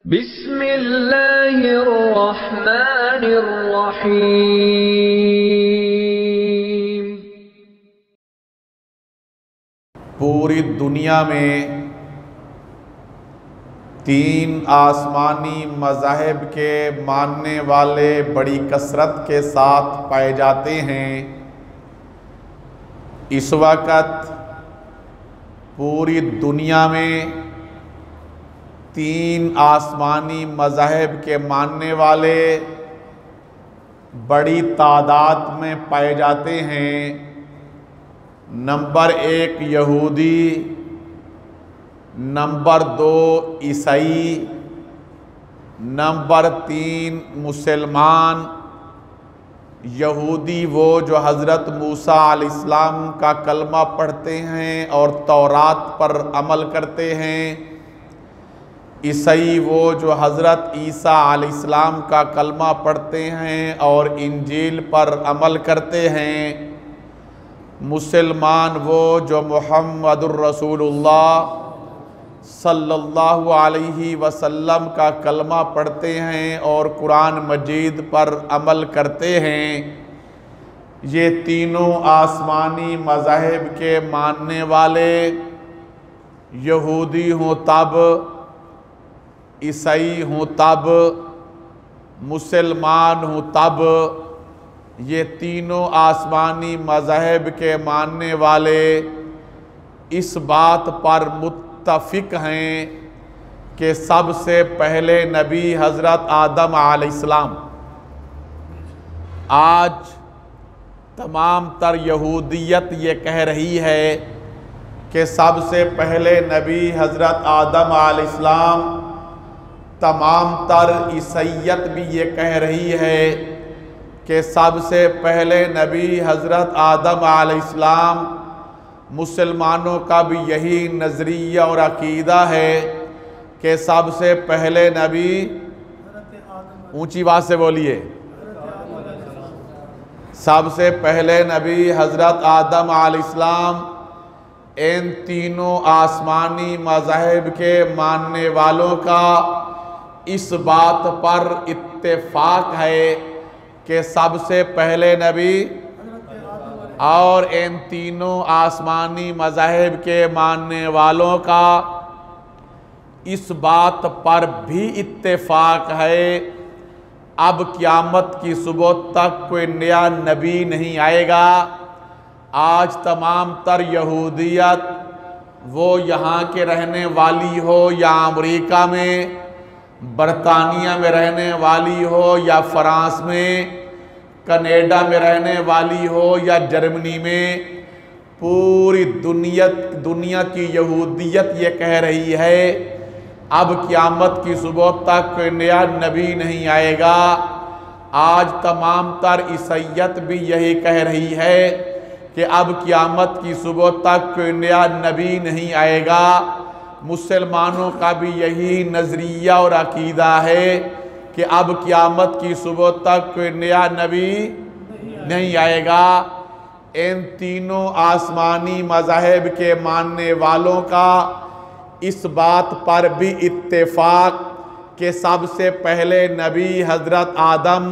बिस्मिल्लाहिर्रहमानिर्रहीम। पूरी दुनिया में 3 आसमानी मज़ाहिब के मानने वाले बड़ी कसरत के साथ पाए जाते हैं। इस वक्त पूरी दुनिया में 3 आसमानी मज़ाहिब के मानने वाले बड़ी तादाद में पाए जाते हैं। नंबर 1 यहूदी, नंबर 2 ईसाई, नंबर 3 मुसलमान। यहूदी वो जो हज़रत मूसा अलैहिस्सलाम का कलमा पढ़ते हैं और तौरात पर अमल करते हैं। ईसाई वो जो हज़रत ईसा अलैहिस्सलाम का कलमा पढ़ते हैं और इंजील पर अमल करते हैं। मुसलमान वो जो मुहम्मदुर रसूलुल्लाह सल्लल्लाहु अलैहि वसल्लम का कलमा पढ़ते हैं और कुरान मजीद पर अमल करते हैं। ये तीनों आसमानी मज़ाहिब के मानने वाले, यहूदी हों तब, ईसाई हों तब, मुसलमान हों तब, ये तीनों आसमानी मज़ाहिब के मानने वाले इस बात पर मुत्तफ़िक़ हैं कि सबसे पहले नबी हज़रत आदम अलैहिस्सलाम। आज तमाम तर यहूदियत ये कह रही है कि सबसे पहले नबी हज़रत आदम अलैहिस्सलाम। तमाम तर ईसाईयत भी ये कह रही है कि सबसे पहले नबी हज़रत आदम अलैहिस्सलाम। मुसलमानों का भी यही नज़रिया और अकीदा है कि सबसे पहले नबी, ऊंची बात से बोलिए, सबसे पहले नबी हज़रत आदम अलैहिस्सलाम। इन तीनों आसमानी मज़ाहिब के मानने वालों का इस बात पर इत्तेफाक है कि सबसे पहले नबी, और इन तीनों आसमानी मज़ाहिब के मानने वालों का इस बात पर भी इत्तेफाक है अब क़यामत की सुबह तक कोई नया नबी नहीं आएगा। आज तमाम तर यहूदियत, वो यहाँ के रहने वाली हो या अमेरिका में, बरतानिया में रहने वाली हो या फ्रांस में, कनाडा में रहने वाली हो या जर्मनी में, पूरी दुनिया की यहूदियत ये कह रही है अब क़यामत की सुबह तक कोई नया नबी नहीं आएगा। आज तमाम तर ईसाईयत भी यही कह रही है कि अब क़यामत की सुबह तक कोई नया नबी नहीं आएगा। मुसलमानों का भी यही नज़रिया और अकीदा है कि अब क़यामत की सुबह तक कोई नया नबी नहीं आएगा। इन तीनों आसमानी मज़ाहिब के मानने वालों का इस बात पर भी इत्तेफाक कि सबसे पहले नबी हज़रत आदम,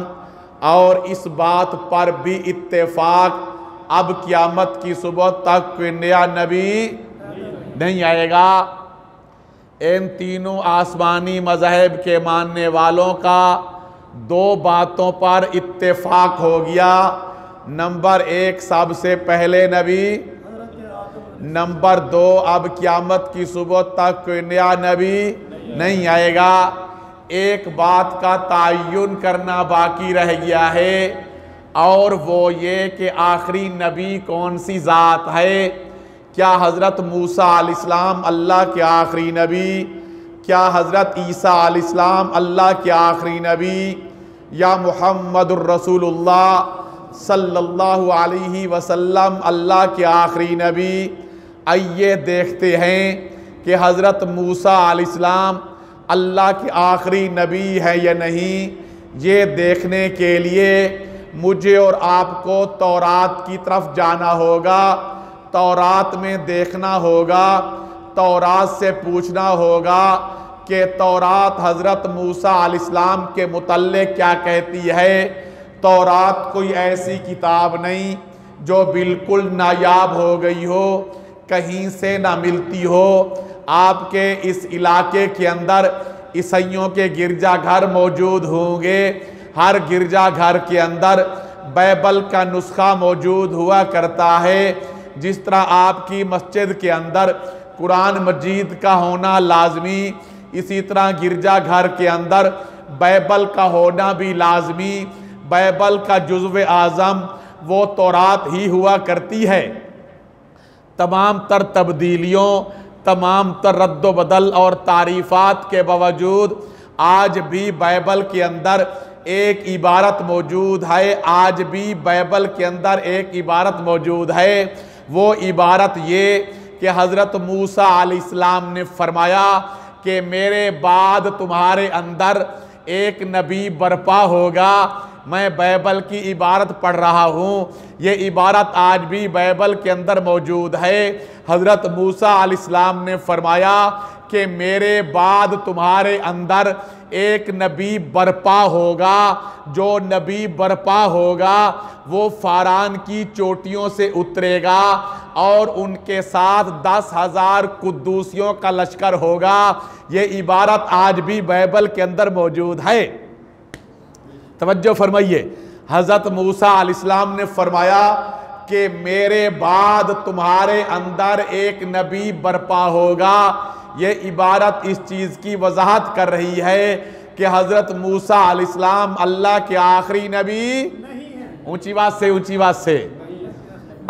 और इस बात पर भी इत्तेफाक अब क़यामत की सुबह तक कोई नया नबी नहीं आएगा। इन तीनों आसमानी मज़ाहिब के मानने वालों का 2 बातों पर इत्तेफाक हो गया। नंबर 1 सबसे पहले नबी, नंबर 2 अब क़यामत की सुबह तक कोई नया नबी नहीं आएगा। एक बात का तयन करना बाकी रह गया है और वो ये कि आखिरी नबी कौन सी ज़ात है। क्या हज़रत मूसा अलैहिस्सलाम अल्लाह के आखिरी नबी, क्या हज़रत ईसा अलैहिस्सलाम अल्लाह के आखिरी नबी, या मुहम्मदुर रसूलुल्लाह सल्लल्लाहु अलैहि वसल्लम अल्लाह के आखिरी नबी। आइए देखते हैं कि हज़रत मूसा अलैहिस्सलाम अल्लाह के आखिरी नबी है या नहीं। ये देखने के लिए मुझे और आपको तौरात की तरफ जाना होगा। तौरात में देखना होगा, तौरात से पूछना होगा कि तौरात हज़रत मूसा अलैहिस्सलाम के मुतल्लिक़ क्या कहती है। तौरात कोई ऐसी किताब नहीं जो बिल्कुल नायाब हो गई हो, कहीं से ना मिलती हो। आपके इस इलाके के अंदर ईसाइयों के गिरजाघर मौजूद होंगे, हर गिरजाघर के अंदर बाइबल का नुस्खा मौजूद हुआ करता है। जिस तरह आपकी मस्जिद के अंदर कुरान मजीद का होना लाजमी, इसी तरह गिरजाघर के अंदर बाइबल का होना भी लाजमी। बाइबल का जुज़्व आज़म वो तौरात ही हुआ करती है। तमाम तर तब्दीलियों, तमाम तर रद्द बदल और तारीफ़ात के बावजूद आज भी बाइबल के अंदर एक इबारत मौजूद है। आज भी बाइबल के अंदर एक इबारत मौजूद है। वो इबारत ये कि हज़रत मूसा अलैहिस्सलाम ने फरमाया कि मेरे बाद तुम्हारे अंदर एक नबी बर्पा होगा। मैं बाइबल की इबारत पढ़ रहा हूँ, ये इबारत आज भी बाइबल के अंदर मौजूद है। हज़रत मूसा अलैहिस्सलाम ने फरमाया कि मेरे बाद तुम्हारे अंदर एक नबी बर्पा होगा। जो नबी बर्पा होगा वो फ़ारान की चोटियों से उतरेगा और उनके साथ 10,000 कुद्दूसियों का लश्कर होगा। ये इबारत आज भी बाइबल के अंदर मौजूद है। तवज्जो फरमाइए, हज़रत मूसा अलैहिस्सलाम ने फरमाया कि मेरे बाद तुम्हारे अंदर एक नबी बर्पा होगा। ये इबारत इस चीज़ की वजाहत कर रही है कि हज़रत मूसा अलैहिस्सलाम अल्लाह के आखिरी नबी नहीं है। ऊंची बात से, ऊंची बात से,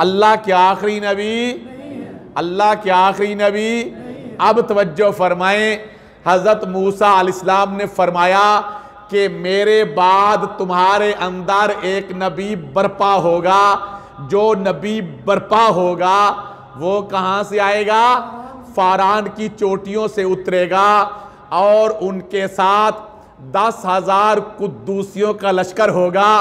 अल्लाह के आखिरी नबी, अल्लाह के आखिरी नबी। अब तवज्जो फरमाएं, हज़रत मूसा अलैहिस्सलाम ने फरमाया कि मेरे बाद तुम्हारे अंदर एक नबी बर्पा होगा। जो नबी बर्पा होगा वो कहाँ से आएगा? फ़ारान की चोटियों से उतरेगा और उनके साथ 10,000 कुद्दूसियों का लश्कर होगा।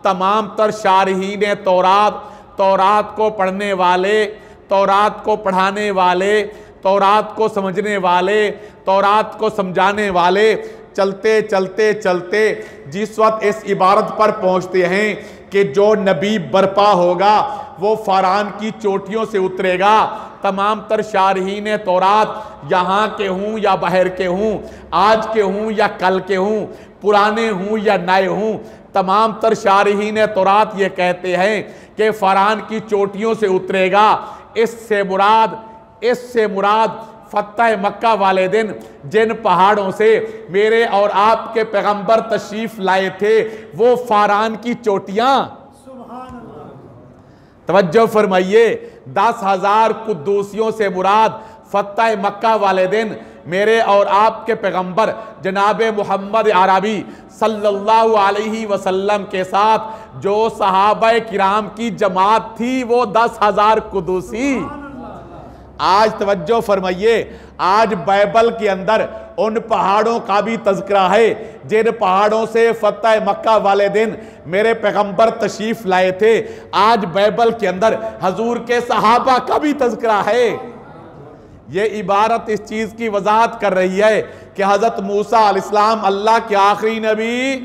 तमाम तर शारहीन तौरात, तौरात को पढ़ने वाले, तौरात को पढ़ाने वाले, तौरात को समझने वाले, तौरात को समझाने वाले चलते चलते चलते जिस वक्त इस इबारत पर पहुंचते हैं कि जो नबी बर्पा होगा वो फ़ारान की चोटियों से उतरेगा। तमाम तर शारहीन तौरात, यहाँ के हूँ या बाहर के हूँ, आज के हूँ या कल के हूँ, पुराने हूँ या नए हूँ, तमाम तर शारहीन तौरात ये कहते हैं कि फ़ारान की चोटियों से उतरेगा। इससे मुराद फतह मक्का वाले दिन जिन पहाड़ों से मेरे और आपके पैगंबर तशरीफ लाए थे वो फ़ारान की चोटियां। तवज्जो फरमाइए, 10,000 कुद्दूसियों से मुराद फतह मक्का वाले दिन मेरे और आपके पैगंबर जनाब मोहम्मद अरबी सल्लल्लाहु अलैहि वसल्लम के साथ जो सहाबाए किराम की जमात थी वो 10,000 कुद्दूसी। आज तवज्जो फरमाइए, आज बाइबल के अंदर उन पहाड़ों का भी तज़किरा है जिन पहाड़ों से फतह मक्का वाले दिन मेरे पैगंबर तशरीफ लाए थे। आज बाइबल के अंदर हजूर के सहाबा का भी तज़किरा है। ये इबारत इस चीज़ की वजाहत कर रही है कि हज़रत मूसा अलैहिस्सलाम अल्लाह के आखिरी नबी।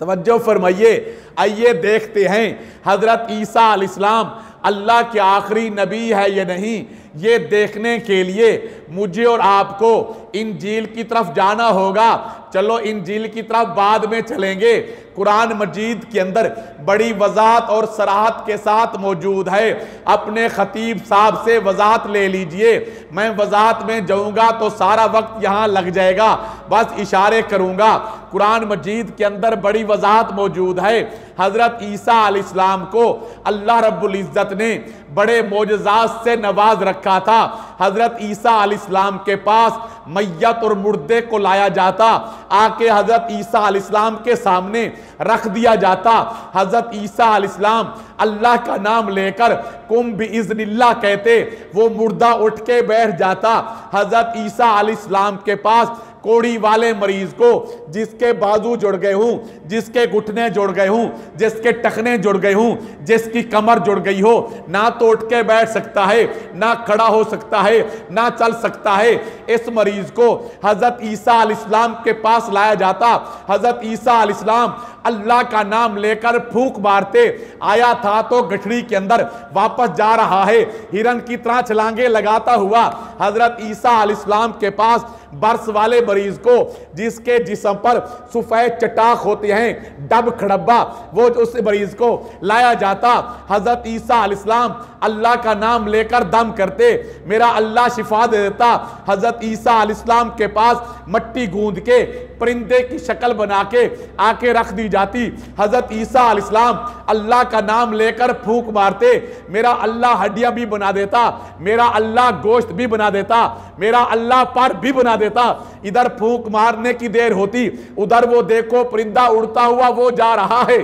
तवज्जो फरमाइए, आइए देखते हैं हज़रत ईसा अलैहिस्सलाम अल्लाह के आखिरी नबी है या नहीं। ये देखने के लिए मुझे और आपको इंजील की तरफ जाना होगा। चलो इंजील की तरफ बाद में चलेंगे। कुरान मजीद के अंदर बड़ी वजाहत और सराहत के साथ मौजूद है। अपने खतीब साहब से वजाहत ले लीजिए। मैं वजाहत में जाऊंगा तो सारा वक्त यहाँ लग जाएगा, बस इशारे करूंगा। कुरान मजीद के अंदर बड़ी वजाहत मौजूद है। हज़रत ईसा अलैहिस्सलाम को अल्लाह रब्बुल इज़्ज़त ने बड़े मोजज़ात से नवाज रखा था। हज़रत ईसा अलैहिस्सलाम के पास मैयत और मुर्दे को लाया जाता, आके हज़रत ईसा अलैहिस्सलाम के सामने रख दिया जाता। हज़रत ईसा अलैहिस्सलाम अल्लाह का नाम लेकर कुम बिइज़्निल्लाह कहते, वो मुर्दा उठ के बैठ जाता। हज़रत ईसा अलैहिस्सलाम के पास कोड़ी वाले मरीज को, जिसके बाजू जुड़ गए हूं, जिसके घुटने जुड़ गए हूं, जिसके टखने जुड़ गए हूं, जिसकी कमर जुड़ गई हो, ना तो उठ के बैठ सकता है, ना खड़ा हो सकता है, ना चल सकता है, इस मरीज को हजरत ईसा अलैहिस्सलाम के पास लाया जाता। हजरत ईसा अलैहिस्सलाम अल्लाह का नाम लेकर फूंक मारते, आया था तो गठरी के अंदर, वापस जा रहा है हिरन की तरह छलांगे लगाता हुआ। हजरत ईसा अलैहिस्सलाम के पास बर्स वाले मरीज को, जिसके जिस्म पर सफेद चटाक होते हैं, डब खड़ब्बा, वो उस मरीज को लाया जाता। हजरत ईसा अलैहिस्सलाम अल्लाह का नाम लेकर दम करते, मेरा अल्लाह शिफा दे देता। हजरत ईसा अलैहिस्सलाम के पास मट्टी गूंद के परिंदे की शक्ल बना के आके रख दी जाती। हजरत ईसा अलैहिस्सलाम अल्लाह का नाम लेकर फूंक मारते, मेरा अल्लाह हड्डियां भी बना देता, मेरा अल्लाह गोश्त भी बना देता, मेरा अल्लाह पर भी बना देता। इधर फूंक मारने की देर होती, उधर वो देखो परिंदा उड़ता हुआ वो जा रहा है।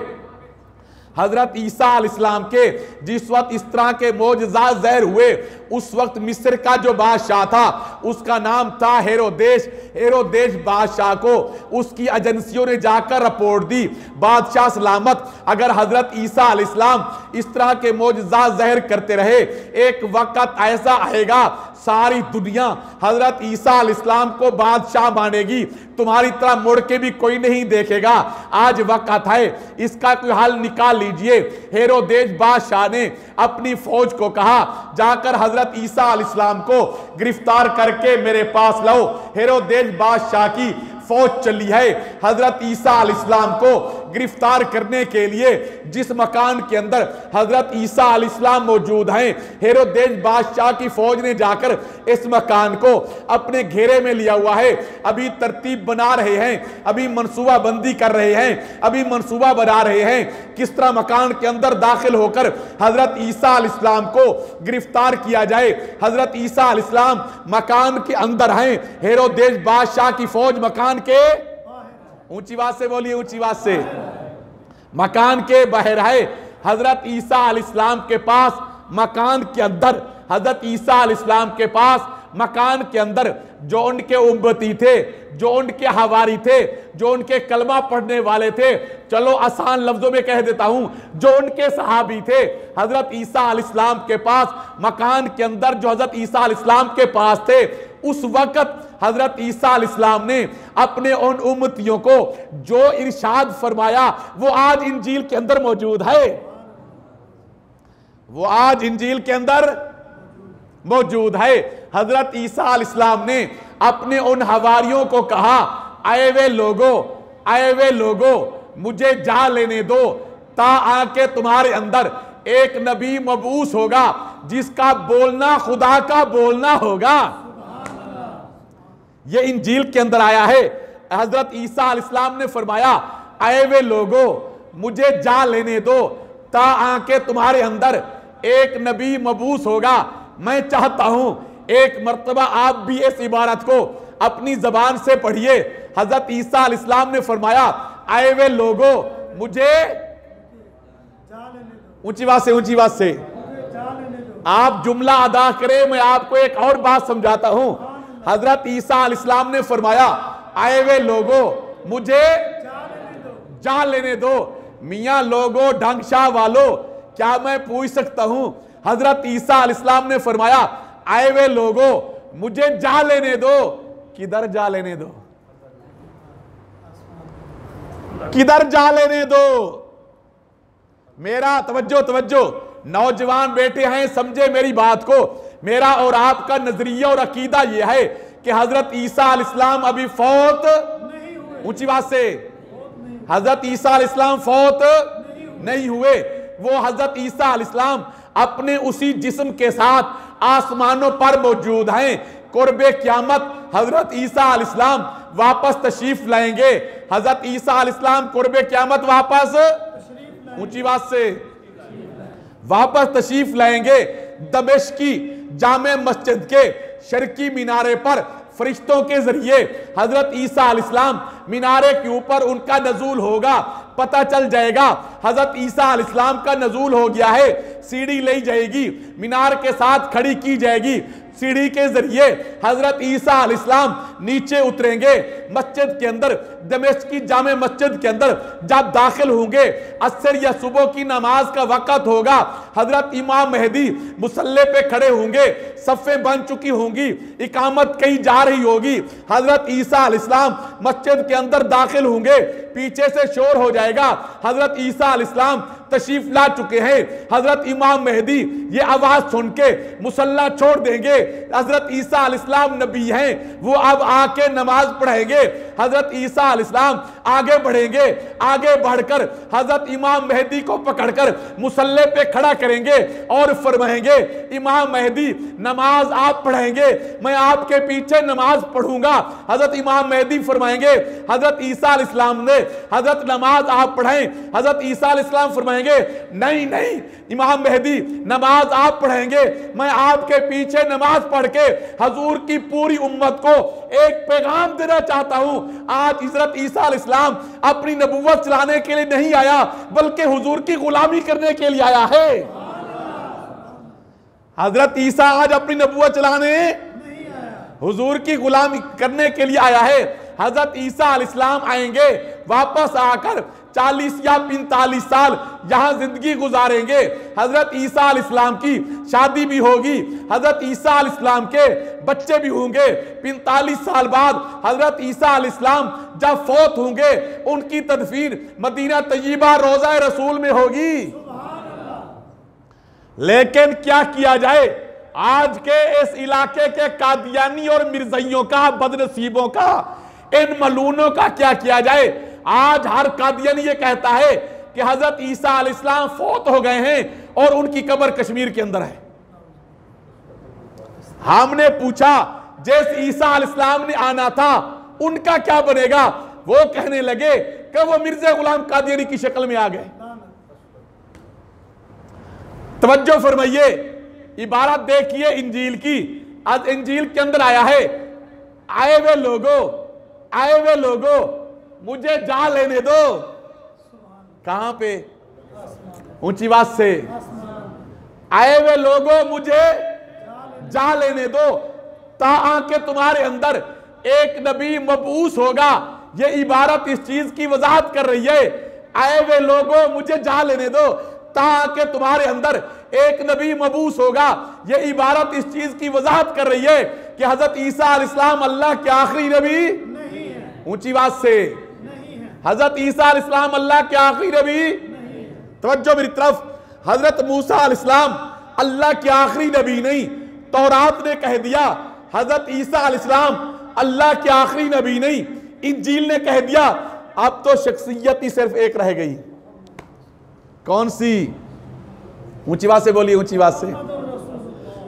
हजरत ईसा अलैहिस्सलाम के जिस वक्त इस तरह के मोजज़ात ज़ाहिर हुए, उस वक्त मिस्र का जो बादशाह था उसका नाम था हेरोदेश। हेरोदेश बादशाह को उसकी एजेंसियों ने जाकर रिपोर्ट दी, बादशाह सलामत, अगर हजरत ईसा अलैहिस्सलाम इस तरह के मोजज़ात ज़ाहिर करते रहे, एक वक्त ऐसा आएगा सारी दुनिया हजरत ईसा अलैहिस्सलाम को बादशाह मानेगी, तुम्हारी तरह मुड़ के भी कोई नहीं देखेगा। आज वक्त है, इसका कोई हल निकाल लीजिए। हेरोदेश बादशाह ने अपनी फौज को कहा, जाकर हजरत ईसा अलैहिस्सलाम को गिरफ्तार करके मेरे पास लाओ। हेरोदेश बादशाह की फौज चली है हजरत ईसा अलैहिस्सलाम को गिरफ्तार करने के लिए। जिस मकान के अंदर हजरत ईसा अलैहिस्सलाम मौजूद हैं, हेरोदेश बादशाह की फौज ने जाकर इस मकान को अपने घेरे में लिया हुआ है। अभी तरतीब बना रहे हैं, अभी मंसूबा बंदी कर रहे हैं, अभी मंसूबा बना रहे हैं किस तरह मकान के अंदर दाखिल होकर हजरत ईसा अलैहिस्सलाम को गिरफ्तार किया जाए। हजरत ईसा अलैहिस्सलाम मकान के अंदर हैं, हेरोदेश बादशाह की फौज मकान के, ऊंची बात से बोलिए, ऊंची बात से, मकान के बाहर है। हजरत ईसा अलैहिस्सलाम के पास मकान के अंदर, हजरत ईसा अलैहिस्सलाम के पास मकान के अंदर जो उनके उम्मती थे, जो उनके हवारी थे, जो उनके कलमा पढ़ने वाले थे, चलो आसान लफ्जों में कह देता हूं, जो उनके सहाबी थे, हजरत ईसा अलैहिस्सलाम के पास मकान के अंदर जो हजरत ईसा अलैहिस्सलाम के पास थे, उस वक्त हजरत ईसा अलैहिस्सलाम ने अपने उन उम्मतियों को जो इरशाद फरमाया वो आज इंजील के अंदर मौजूद है, वो आज इंजील के अंदर मौजूद है। हजरत ईसा अलैहिस्सलाम ने अपने उन हवारियों को कहा, आए वे लोगो मुझे जा लेने दो, ता आके तुम्हारे अंदर एक नबी मबूस होगा जिसका बोलना खुदा का बोलना होगा। ये इंजील के अंदर आया है। हजरत ईसा अलैहिस्सलाम ने फरमाया, आए वे लोगो मुझे जा लेने दो, ता आके तुम्हारे अंदर एक नबी मबूस होगा। मैं चाहता हूं एक मर्तबा आप भी इस इबारत को अपनी जबान से पढ़िए। हजरत ईसा अलैहिस्सलाम ने फरमाया, आए वे लोगो मुझे, ऊंची बात से आप जुमला अदा करें, मैं आपको एक और बात समझाता हूं। हजरत ईसा अलैहिस्सलाम ने फरमाया, आए वे लोगो मुझे जा लेने दो। मियां लोगो ढंगशाह वालों, क्या मैं पूछ सकता हूं? हजरत ईसा अलैहिस्सलाम ने फरमाया, आए वे लोगो मुझे जा लेने दो। किधर जा लेने दो? किधर जा लेने दो? मेरा तवज्जो नौजवान बेटे हैं, समझे मेरी बात को। मेरा और आपका नजरिया और अकीदा यह है कि हजरत ईसा अलैहिस्सलाम अभी फौत, ऊंची बात से, हजरत ईसा अलैहिस्सलाम फौत नहीं हुए। वो हजरत ईसा अलैहिस्सलाम अपने उसी जिस्म के साथ आसमानों पर मौजूद हैं। कुर्बे क़यामत हजरत ईसा अलैहिस्सलाम वापस तशरीफ लाएंगे। हजरत ईसा अलैहिस्सलाम कुर्बे क़यामत वापस, ऊंची बात से, वापस तशरीफ लाएंगे। दमिश्की जामे मस्जिद के शर्की मीनारे पर फरिश्तों के जरिए हजरत ईसा अलैहिस्सलाम मीनारे के ऊपर उनका नजूल होगा। पता चल जाएगा हजरत ईसा अलैहिस्सलाम का नजूल हो गया है। सीढ़ी ली जाएगी, मीनार के साथ खड़ी की जाएगी, सीढ़ी के जरिए हजरत ईसा अलैहिस्सलाम नीचे उतरेंगे मस्जिद के अंदर, दमिश्क की जामे मस्जिद के अंदर जब दाखिल होंगे, असर या सुबह की नमाज का वक़्त होगा, हजरत इमाम मेहदी मुसल्ले पे खड़े होंगे, सफ़ें बन चुकी होंगी, इकामत कहीं जा रही होगी, हजरत ईसा अलैहिस्सलाम मस्जिद के अंदर दाखिल होंगे, पीछे से शोर हो जाएगा, हजरत ईसा अलैहिस्सलाम तशरीफ ला चुके हैं। हजरत इमाम मेहदी ये आवाज सुन के मुसल्ला छोड़ देंगे, हजरत ईसा अलैहिस्सलाम नबी हैं, वो अब आके नमाज पढ़ेंगे। हजरत ईसा अलैहिस्सलाम आगे बढ़ेंगे, आगे बढ़कर हजरत इमाम मेहदी को पकड़कर मुसल्ले पे खड़ा करेंगे और फरमाएंगे, इमाम मेहदी नमाज आप पढ़ेंगे, मैं आपके पीछे नमाज पढ़ूंगा। हजरत इमाम मेहदी फरमाएंगे, हजरत ईसा अलैहिस्सलाम ने हजरत नमाज आप पढ़ें। हजरत ईसा अलैहिस्सलाम फरमाएंगे, नहीं नहीं इमाम मेहदी नमाज आप पढ़ेंगे, मैं आपके पीछे नमाज पढ़ के हजूर की पूरी उम्मत को एक पैगाम देना चाहता हूं। आज हजरत ईसा अलैहिस्सलाम अपनी नबुव्वत चलाने के लिए नहीं आया, बल्कि हुजूर की गुलामी करने के लिए आया है। हजरत ईसा आज अपनी नबुव्वत चलाने हुजूर की गुलामी करने के लिए आया है। हजरत ईसा अलैहिस्सलाम आएंगे, वापस आकर 40 या 45 साल यहां जिंदगी गुजारेंगे। हजरत ईसा अलैहिस्सलाम की शादी भी होगी, हजरत ईसा अलैहिस्सलाम के बच्चे भी होंगे। 45 साल बाद हजरत ईसा अलैहिस्सलाम जब फौत होंगे, उनकी तदफीन मदीना तय्यबा रोज़ा रसूल में होगी। लेकिन क्या किया जाए, आज के इस इलाके के कादियानी और मिर्जइयों का, बदनसीबों का, इन मलूनों का क्या किया जाए। आज हर कादियानी ये कहता है कि हजरत ईसा अलैहिस्सलाम फौत हो गए हैं और उनकी कब्र कश्मीर के अंदर है। हमने पूछा जैसे ईसा अलैहिस्सलाम ने आना था उनका क्या बनेगा, वो कहने लगे कि वो मिर्जा गुलाम कादियानी की शक्ल में आ गए। तवज्जो फरमाइए, इबारत देखिए इंजील की। आज इंजील के अंदर आया है, आए वे लोगो मुझे जा लेने दो। कहां पे? ऊंची बात से, आए वे लोगो मुझे जा लेने दो, ताकि तुम्हारे अंदर एक नबी मबूस होगा। ये इबारत इस चीज की वजाहत कर रही है, आए वे लोगो मुझे जा लेने दो ताकि तुम्हारे अंदर एक नबी मबूस होगा। ये इबारत इस चीज की वजाहत कर रही है कि हजरत ईसा अलैहिस्सलाम अल्लाह के आखिरी नबी नहीं है। ऊंची बात से, हजरत ईसा अलैहिस्सलाम अल्लाह के आखिरी नबी। तवज्जो मेरी तरफ, हजरत मूसा अलैहिस्सलाम अल्लाह के आखिरी नबी नहीं, तौरात ने कह दिया हजरत ईसा अलैहिस्सलाम अल्लाह के आखिरी नबी नहीं, इंजील ने कह दिया अब तो शख्सियत ही सिर्फ एक रह गई। कौन सी? ऊंची बात से बोलिए, ऊंची बात से।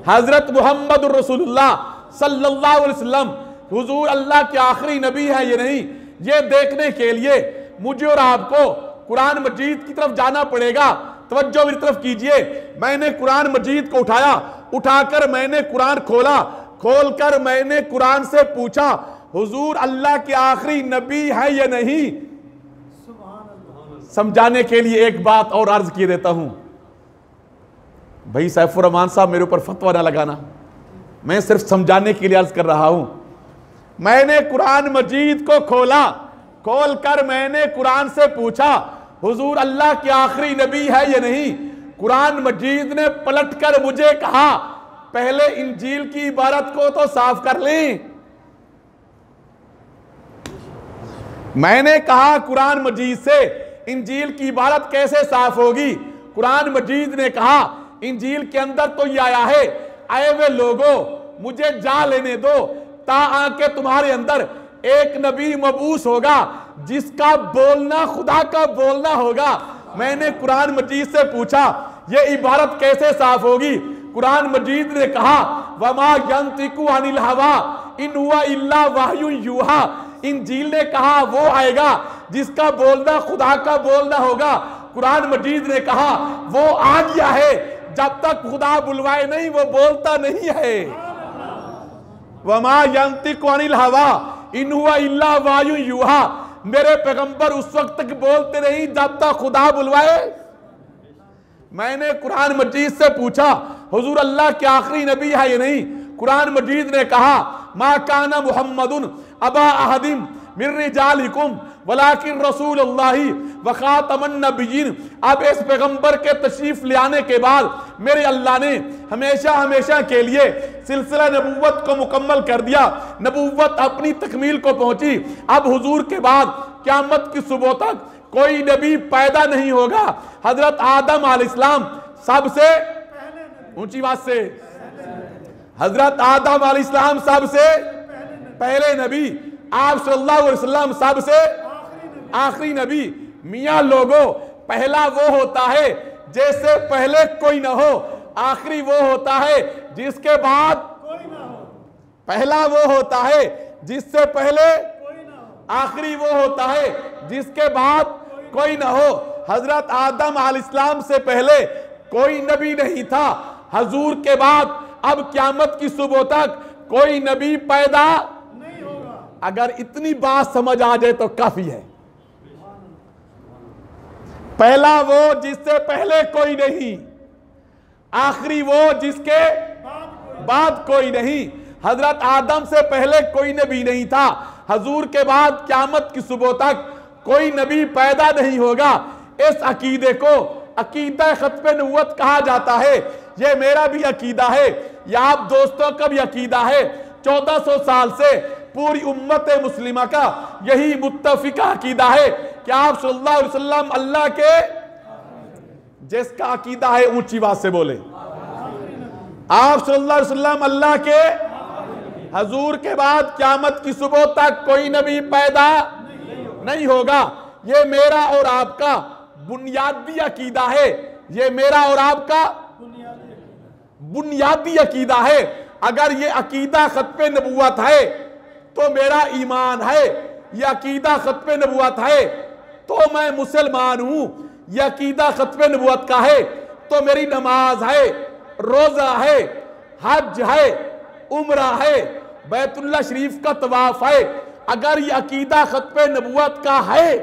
हजरत मुहम्मद रसूलुल्लाह सल्लल्लाहु अलैहि वसल्लम हुजूर अल्लाह के आखिरी नबी है ये नहीं, ये देखने के लिए मुझे और आपको कुरान मजीद की तरफ जाना पड़ेगा। तवज्जो मेरी तरफ कीजिए, मैंने कुरान मजीद को उठाया, उठाकर मैंने कुरान खोला, खोलकर मैंने कुरान से पूछा हुजूर अल्लाह के आखिरी नबी है या नहीं। समझाने के लिए एक बात और अर्ज किए देता हूं, भाई सैफुर रहमान साहब मेरे ऊपर फतवा ना लगाना, मैं सिर्फ समझाने के लिए अर्ज कर रहा हूं। मैंने कुरान मजीद को खोला, खोलकर मैंने कुरान से पूछा हुजूर अल्लाह के आखिरी नबी है या नहीं। कुरान मजीद ने पलटकर मुझे कहा पहले इंजील की इबारत को तो साफ कर लें। मैंने कहा कुरान मजीद से इंजील की इबारत कैसे साफ होगी। कुरान मजीद ने कहा इंजील के अंदर तो ये आया है, आए वे लोगों मुझे जा लेने दो ताकि तुम्हारे अंदर एक नबी मबूस होगा जिसका बोलना खुदा का बोलना होगा। मैंने कुरान मजीद से पूछा ये इबारत कैसे साफ होगी। कुरान मजीद ने कहा वमा यंतिकु अनिल हवा इन हुआ इल्ला वाह्यु यूहा। इंजील ने कहा वो आएगा जिसका बोलना खुदा का बोलना होगा। कुरान मजीद ने कहा वो आ गया है, जब तक खुदा बुलवाए नहीं वो बोलता नहीं है। वमा यंतिकु अनिल हवा इन हुआ इल्ला वाह्यु यूहा। मेरे पैगंबर उस वक्त तक बोलते नहीं जब तक खुदा बुलवाए। मैंने कुरान मजीद से पूछा हुजूर अल्लाह के आखिरी नबी है या नहीं। कुरान मजीद ने कहा मा काना मुहम्मदुन अबा अहदिम मिन रिजालिकुम वलाकिन रसूलुल्लाहि व खातमन नबिय्यीन। अब इस पैगंबर के तशरीफ ले आने के बाद मेरे अल्लाह ने हमेशा हमेशा के लिए सिलसिला नबूवत को मुकम्मल कर दिया, नबूवत अपनी तकमील को पहुंची। अब हुजूर के बाद क़यामत की सुबह तक कोई नबी पैदा नहीं होगा। हजरत आदम अलैहिस्सलाम सबसे ऊंची बात से, हजरत आदम अलैहिस्सलाम सबसे पहले नबी, आप सल्लल्लाहु अलैहि वसल्लम सबसे आखिरी नबी। मियां लोगों, पहला वो होता है जैसे पहले कोई ना हो, आखिरी वो होता है जिसके बाद कोई ना हो। पहला वो होता है जिससे पहले कोई ना हो, आखिरी वो होता है जिसके बाद कोई ना हो। हजरत आदम अलैहिस्सलाम से पहले कोई नबी नहीं था, हुजूर के बाद अब क़यामत की सुबह तक कोई नबी पैदा नहीं होगा। अगर इतनी बात समझ आ जाए तो काफी है। पहला वो जिससे पहले कोई नहीं, आखिरी वो जिसके बाद कोई नहीं। हजरत आदम से पहले कोई नबी नहीं था, हुजूर के बाद क़यामत की सुबह तक कोई नबी पैदा नहीं होगा। इस अकीदे को अकीदा खत्म नबूवत कहा जाता है। ये मेरा भी अकीदा है, या आप दोस्तों का भी अकीदा है। 1400 साल से पूरी उम्मत मुस्लिमा का यही मुत्तफिका अकीदा है कि आप सल्लल्लाहु अलैहि वसल्लम अल्लाह के, जिसका अकीदा है ऊंची बात से बोले, आप सल्लल्लाहु अलैहि वसल्लम अल्लाह के, हुजूर के बाद क़यामत की सुबह तक कोई नबी पैदा नहीं होगा। ये मेरा और आपका बुनियादी अकीदा है, ये मेरा और आपका बुनियादी अकीदा है। अगर ये अकीदा खत्म नबूवत है तो मेरा ईमान है, ये अकीदा खत्म नबूवत है तो मैं मुसलमान हूं, ये अकीदा खत्म नबूवत का है तो मेरी नमाज है, रोजा है, हज है, उम्रा है, बैतुल्लाह शरीफ का तवाफ है। अगर ये अकीदा खत्म नबूवत का है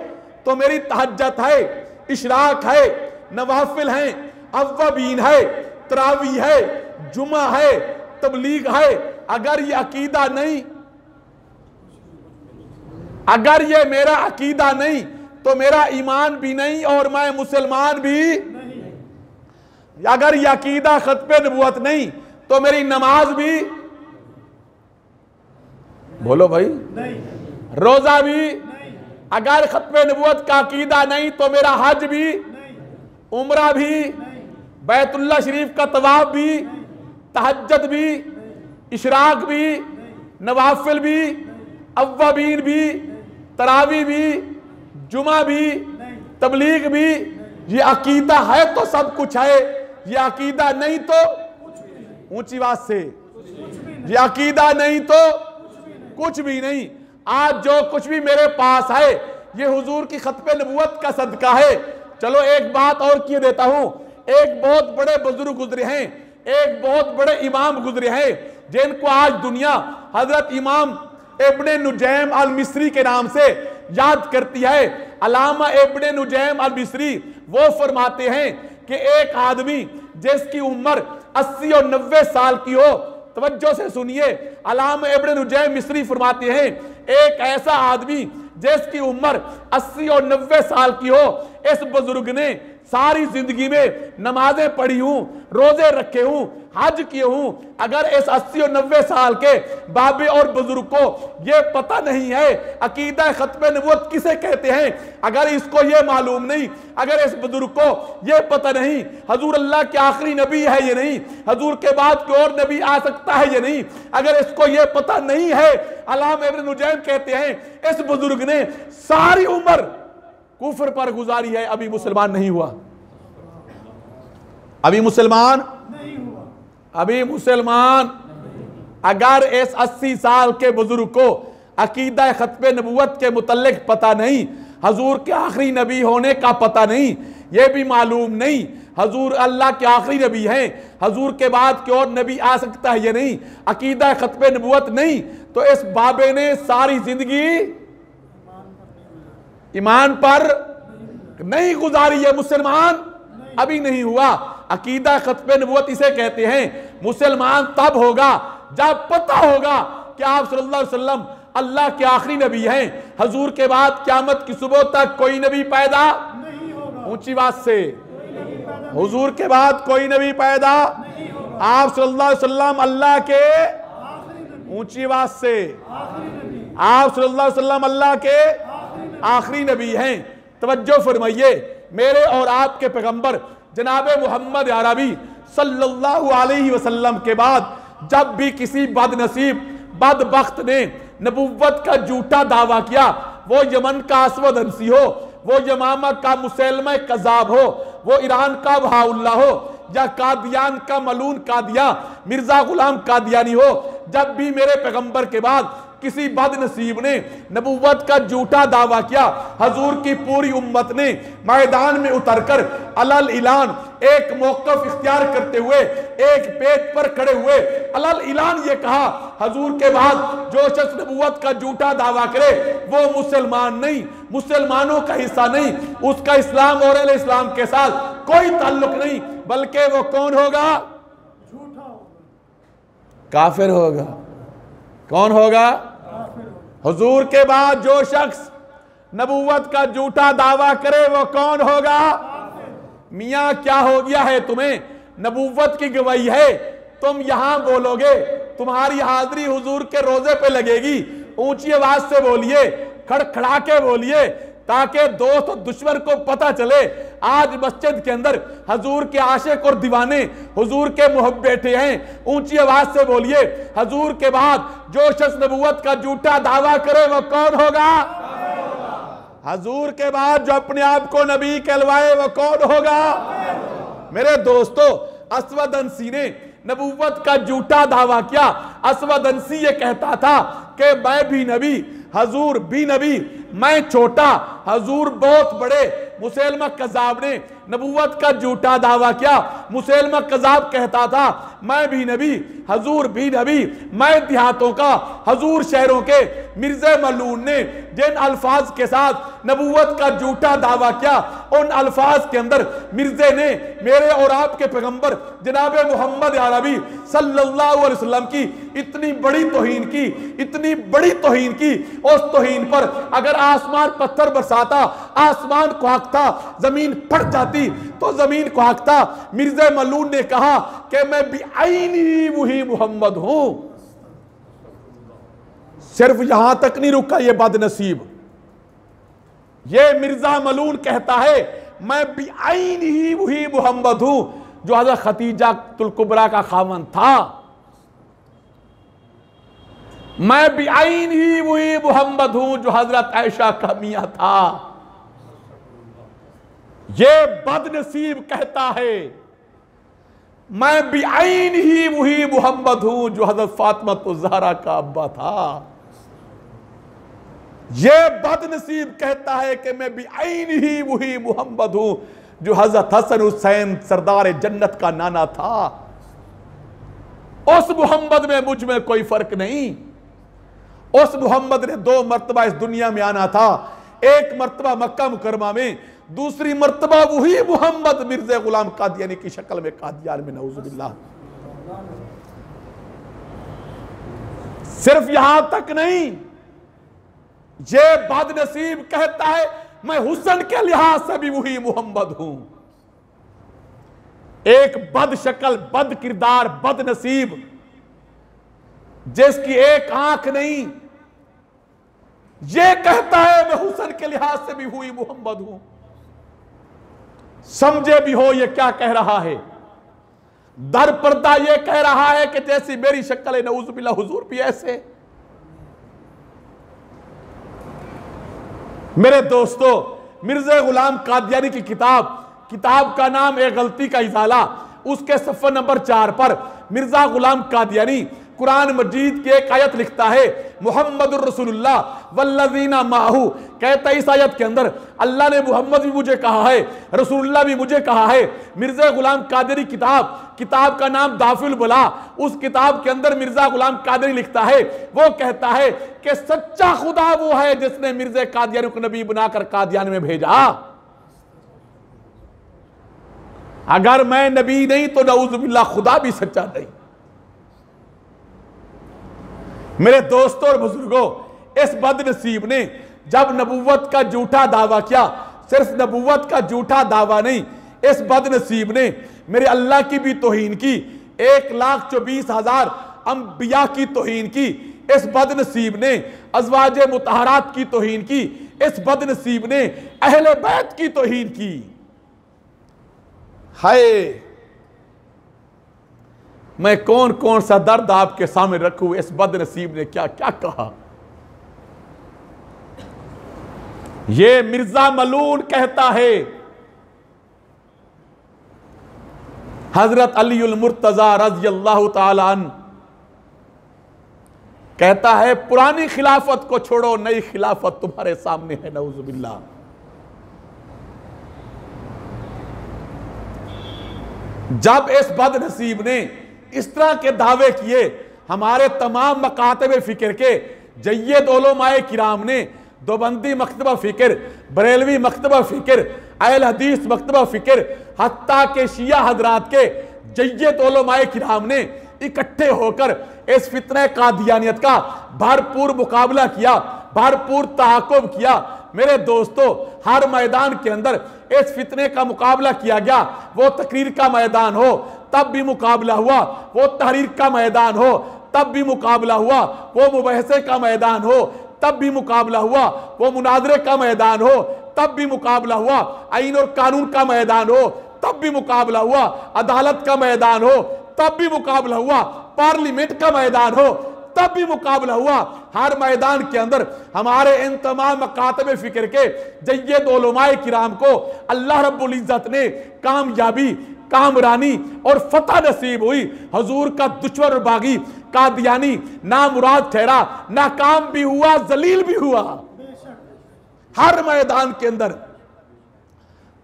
तो मेरी तहज्जुद है, इशराक है, नवाफिल है, अव्वाबीन है, तरावी है, जुमा है, तबलीग है। अगर ये अकीदा नहीं, अगर ये मेरा अकीदा नहीं तो मेरा ईमान भी नहीं और मैं मुसलमान भी नहीं। अगर ये अकीदा खत्म नबूवत नहीं तो मेरी नमाज भी बोलो भाई नहीं, रोजा भी नहीं। अगर खत्म नबूवत का अकीदा नहीं तो मेरा हज भी नहीं, उम्रा भी नहीं, बैतुल्लाह शरीफ का तवाफ भी नहीं, तहज्जुद भी नहीं, इशराक भी नहीं, नवाफिल भी नहीं, अव्वाबीन भी, तरावी भी, जुमा भी नहीं, तबलीग भी नहीं। ये अकीदा है तो सब कुछ है, ये अकीदा नहीं तो ऊंची बात से, ये अकीदा नहीं तो कुछ भी नहीं। आज जो कुछ भी मेरे पास है ये हुजूर की खत्म नबूवत का सदका है। चलो एक बात और किए देता हूं, एक बहुत बड़े बुजुर्ग गुजरे हैं, एक बहुत बड़े इमाम गुजरे हैं जिनको आज दुनिया हजरत इमाम इब्ने नुजैम अल मिस्री के नाम से याद करती है। अल्लामा इब्ने नुजैम अल मिस्री वो फरमाते हैं कि एक आदमी जिसकी उम्र 80 और 90 साल की हो, तवज्जो से सुनिए, अल्लामा इब्ने नुजैम मिस्री फरमाते हैं एक ऐसा आदमी जिसकी उम्र 80 और 90 साल की हो, इस बुजुर्ग ने सारी जिंदगी में नमाजें पढ़ी हूं, रोजे रखे हूं, हज किए हूं। अगर इस 80 और 90 साल के बाबे और बुजुर्ग को यह पता नहीं है अकीदा खत्म नबूवत किसे कहते हैं, अगर इसको यह मालूम नहीं, अगर इस बुजुर्ग को यह पता नहीं हजूर अल्लाह के आखिरी नबी है ये नहीं, हजूर के बाद कोई और नबी आ सकता है ये नहीं, अगर इसको यह पता नहीं है, अल्लामा इब्ने नुजैम कहते हैं इस बुजुर्ग ने सारी उम्र कुफर पर गुजारी है, अभी मुसलमान नहीं हुआ, अभी मुसलमान नहीं हुआ, अभी मुसलमान। अगर इस 80 साल के बुजुर्ग को अकीदा खत्म नबूवत के मुतल्लिक पता नहीं, हजूर के आखिरी नबी होने का पता नहीं, यह भी मालूम नहीं हजूर अल्लाह के आखिरी नबी हैं, हजूर के बाद कोई और नबी आ सकता है ये नहीं, अकीदा खत्म नबूवत नहीं, तो इस बाबे ने सारी जिंदगी ईमान पर नहीं गुजारी है, मुसलमान अभी नहीं हुआ। अकीदा खत्म नबूवत इसे कहते हैं। मुसलमान तब होगा जब पता होगा कि आप सल्लल्लाहु अलैहि वसल्लम अल्लाह के आखिरी नबी हैं, हुजूर के बाद क़यामत की सुबह तक कोई नबी पैदा नहीं होगा। ऊंची बात से, हुजूर के बाद कोई नबी पैदा नहीं होगा। आप सल्लल्लाहु अलैहि वसल्लम अल्लाह के, ऊंची बात से, आप सल्लल्लाहु अलैहि वसल्लम अल्लाह के आखिरी नबी हैं। तवज्जो फरमाइए, मेरे और आपके पैगंबर जनाब मोहम्मद अरबी सल्लल्लाहु अलैहि वसल्लम के बाद जब भी किसी बदनसीब बदबख्त ने नबुव्वत का झूठा दावा किया, वो यमन का असवद अंसी हो, वो यमामा का मुसैलमा कज़ाब हो, वो ईरान का बहाउल्ला हो, या कादियान का मलून कादिया मिर्जा गुलाम कादियानी हो, जब भी मेरे पैगंबर के बाद किसी बदनसीब ने नबुव्वत का झूठा दावा किया, हजूर की पूरी उम्मत ने मैदान में उतरकर अलल इलान एक मौक़िफ़ इख्तियार करते हुए एक पेज पर खड़े हुए अलल इलान ये कहा, हजूर के बाद जो शख्स नबुव्वत का झूठा दावा करे वो मुसलमान नहीं, मुसलमानों का हिस्सा नहीं, उसका इस्लाम और अहले इस्लाम के साथ कोई ताल्लुक नहीं, बल्कि वो कौन होगा? झूठा होगा, काफिर होगा। कौन होगा? हुजूर के बाद जो शख्स नबुव्वत का झूठा दावा करे वो कौन होगा? मियाँ क्या हो गया है तुम्हें? नबुव्वत की गवाही है, तुम यहां बोलोगे, तुम्हारी हाजिरी हुजूर के रोजे पे लगेगी, ऊंची आवाज से बोलिए, खड़खड़ा के बोलिए, ताकि दोस्त और दुश्मन को पता चले आज मस्जिद के अंदर हजूर के आशिक और दीवाने हुजूर के मुहब्ब बैठे हैं। ऊंची आवाज से बोलिए, हजूर के बाद जो शख्स नबुव्वत का झूठा दावा करे वो कौन होगा? हजूर के बाद जो अपने आप को नबी कहलवाए वो कौन होगा? मेरे दोस्तों, असवद अंसी ने नबुव्वत का झूठा दावा किया। असवद अंसी ये कहता था कि मैं भी नबी, हजूर भी नबी, मैं छोटा, हजूर बहुत बड़े। मुसैलमा कज़ाब ने नबुव्वत का झूठा दावा किया। मुसैलमा कज़ाब कहता था मैं भी नबी, हजूर भी नबी, मैं देहातों का, हजूर शहरों के। मिर्ज़ा मलून ने जिन अल्फाज के साथ नबुव्वत का झूठा दावा किया, उन अल्फाज के अंदर मिर्ज़े ने मेरे और आपके पैगंबर जनाब मोहम्मद अरबी सल्लल्लाहु अलैहि वसल्लम की इतनी बड़ी तौहीन की, इतनी बड़ी तौहीन की। उस तौहीन पर अगर आसमान पत्थर बरसाता, आसमान को हाँकता, जमीन फट जाती तो जमीन को हाँकता। मिर्ज़ा मलून ने कहा कि मैं बिआइनी वही मोहम्मद हूं। सिर्फ यहां तक नहीं रुका ये बदनसीब, ये मिर्जा मलून कहता है मैं बिआइनी वही मोहम्मद हूं जो हज़रत खदीजा तुल कुबरा का खामन था। मैं बिआइनी वही मोहम्मद हूं जो हजरत आयशा का मियां था। ये बदनसीब कहता है मैं बिआइनी वही मोहम्मद हूं जो हजरत फातिमा ज़हरा का अब्बा था। ये बदनसीब कहता है कि मैं बिआइनी वही मोहम्मद हूं जो हजरत हसन हुसैन सरदार जन्नत का नाना था। उस मोहम्मद में मुझ में कोई फर्क नहीं। उस मोहम्मद ने 2 मरतबा इस दुनिया में आना था, एक मरतबा मक्का मुकरमा में, दूसरी मरतबा वही मोहम्मद मिर्ज़ा गुलाम कादियानी की शक्ल में कादियान में, नऊजुबिल्लाह। सिर्फ यहां तक नहीं, ये बदनसीब कहता है मैं हुस्न के लिहाज से भी वही मोहम्मद हूं। एक बद शक्ल, बद किरदार, बदनसीब जिसकी एक आंख नहीं, ये कहता है मैं हुस्न के लिहाज से भी हुई मोहम्मद हूं। समझे भी हो ये क्या कह रहा है। दर पर्दा ये कह रहा है कि जैसी मेरी शक्ल है नऊजुबिल्लाह हुजूर भी ऐसे। मेरे दोस्तों, मिर्ज़ा गुलाम कादियानी की किताब का नाम एक गलती का इजाला, उसके सफ़ा नंबर 4 पर मिर्ज़ा गुलाम कादियानी कुरान मजीद की एक आयत लिखता है, मुहम्मदुर रसूलुल्लाह वल्लज़ीना माहू। कहता है इस आयत के अंदर अल्लाह ने मुहम्मद भी मुझे कहा है, रसूलुल्लाह भी मुझे कहा है। मिर्ज़ा गुलाम कादिरी किताब का नाम दाफिल बला। उस किताब के अंदर मिर्ज़ा गुलाम कादिरी लिखता है, वो कहता है कि सच्चा खुदा वो है जिसने मिर्ज़ा कादियानी को नबी बनाकर कादियान में भेजा। अगर मैं नबी नहीं तो नऊजुबिल्लाह खुदा भी सच्चा नहीं। मेरे दोस्तों और बुजुर्गों, इस बदनसीब ने जब नबूवत का झूठा दावा किया, सिर्फ नबूवत का झूठा दावा नहीं, इस बदनसीब ने मेरे अल्लाह की भी तौहीन की, 1,24,000 अंबिया की तौहीन की। इस बदनसीब ने अज़वाजे मुतहरात की तौहीन की। इस बदनसीब ने अहले बैत की तौहीन की। हाय, मैं कौन कौन सा दर्द आपके सामने रखूं। इस बदनसीब ने क्या क्या कहा। ये मिर्जा मलून कहता है, हजरत अलीउल मुर्तजा रज़ियल्लाहु ताला अन्हु कहता है, पुरानी खिलाफत को छोड़ो, नई खिलाफत तुम्हारे सामने है। नऊजुबिल्लाह। जब इस बदनसीब ने इस तरह के दावे किए, हमारे तमाम मकातब फिक्र के जय्यद उलमाए किराम ने, दोबंदी मकतबा फिक्र, बरेलवी मकतबा फिक्र, अहल हदीस मकतबा फिक्र, हत्ता के शिया हजरात के जय्यद उलमाए किराम ने इकट्ठे होकर इस फितने कादियानियत का भरपूर मुकाबला किया, भरपूर तहक्कुम किया। मेरे दोस्तों, हर मैदान के अंदर इस फितने का मुकाबला किया गया। वो तकरीर का मैदान हो तब भी मुकाबला हुआ, वो तहरीर का मैदान हो तब भी मुकाबला हुआ, वो मुबहसे का मैदान हो तब भी मुकाबला हुआ, वो मुनाजरे का मैदान हो तब भी मुकाबला हुआ, आईन और कानून का मैदान हो तब भी मुकाबला हुआ, अदालत का मैदान हो तब भी मुकाबला हुआ, पार्लियामेंट का मैदान हो तब भी मुकाबला हुआ। हर मैदान के अंदर हमारे इन तमाम मकातब फिक्र के जय्यद उलमाए किराम को अल्लाह रब्बुल इज्जत ने कामयाबी, कामरानी और फतह नसीब हुई। हुजूर का दुश्मन और बागी कादियानी नामुराद ठहरा, नाकाम भी हुआ, जलील भी हुआ। हर मैदान के अंदर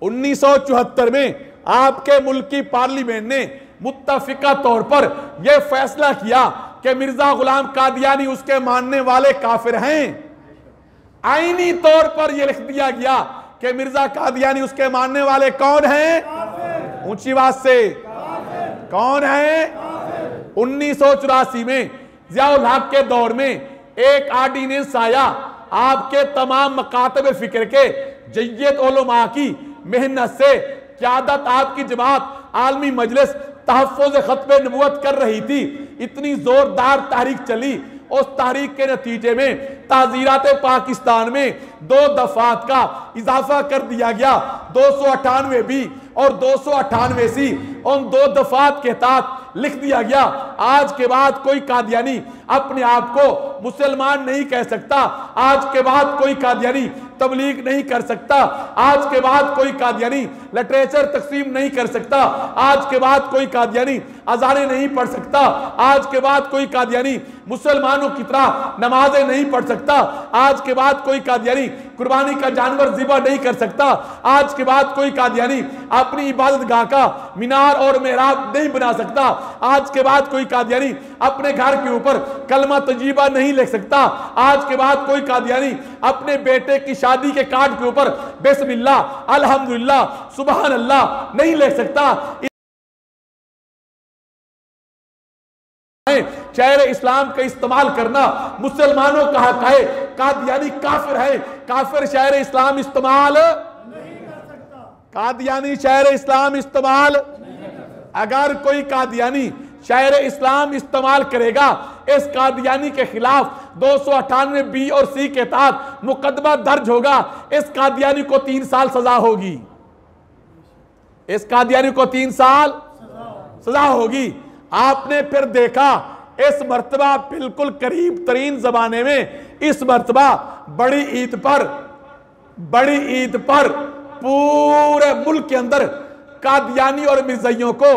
1974 में आपके मुल्क की पार्लियामेंट ने मुत्तफिका तौर पर यह फैसला किया कि मिर्जा गुलाम कादियानी उसके मानने वाले काफिर हैं। आईनी तौर पर यह लिख दिया गया कि मिर्जा कादियानी उसके मानने वाले कौन हैं? ऊंची आवाज से कौन है? 1984 में जियाउल हक के दौर में एक ऑर्डिनेंस आया। आपके तमाम मकातब फिक्र के जय्यद उलमा की मेहनत से क़यादत आपकी जमात आलमी मजलिस तहफ़्फ़ुज़ ख़त्म नबूवत कर रही थी। इतनी जोरदार तहरीक चली, उस तहरीक के नतीजे में ताज़ीरात पाकिस्तान में 2 दफात का इजाफा कर दिया गया, 298 बी और 298 सी। उन 2 दफात के तहत लिख दिया गया, आज के बाद कोई कादियानी अपने आप को मुसलमान नहीं कह सकता, आज के बाद कोई कादियानी तबलीग नहीं कर सकता, आज के बाद कोई कादियानी लिटरेचर तकसीम नहीं कर सकता, आज के बाद कोई कादियानी अजानें नहीं पढ़ सकता, आज के बाद कोई कादियानी मुसलमानों की तरह नमाजें नहीं पढ़ सकता, आज के बाद कोई कादियानी कुर्बानी का जानवर ज़िबा नहीं कर सकता, आज के बाद कोई कादियानी अपनी इबादत गाह का मीनार और मेहराब नहीं बना सकता, आज के बाद कोई कादियानी अपने घर के ऊपर कलमा तजीबा नहीं लिख सकता, आज के बाद कोई कादियानी अपने बेटे की शादी के कार्ड के ऊपर बिस्मिल्लाह अल्हम्दुलिल्लाह सुबहान अल्लाह नहीं लिख सकता। शायर इस्लाम का इस्तेमाल करना मुसलमानों का हक है। कादियानी काफिर है, काफिर शायर इस्लाम इस्तेमाल नहीं कर सकता। कादियानी शायर इस्लाम इस्तेमाल, अगर कोई कादियानी शायर इस्लाम इस्तेमाल करेगा, इस कादियानी के खिलाफ 298 बी और सी के तहत मुकदमा दर्ज होगा। इस कादियानी को 3 साल सजा होगी, इस कादियानी को 3 साल सजा होगी। आपने फिर देखा इस मर्तबा बिल्कुल करीब तरीन जमाने में, इस मर्तबा बड़ी ईद पर पूरे मुल्क के अंदर कादियानी और मिर्ज़ाइयों को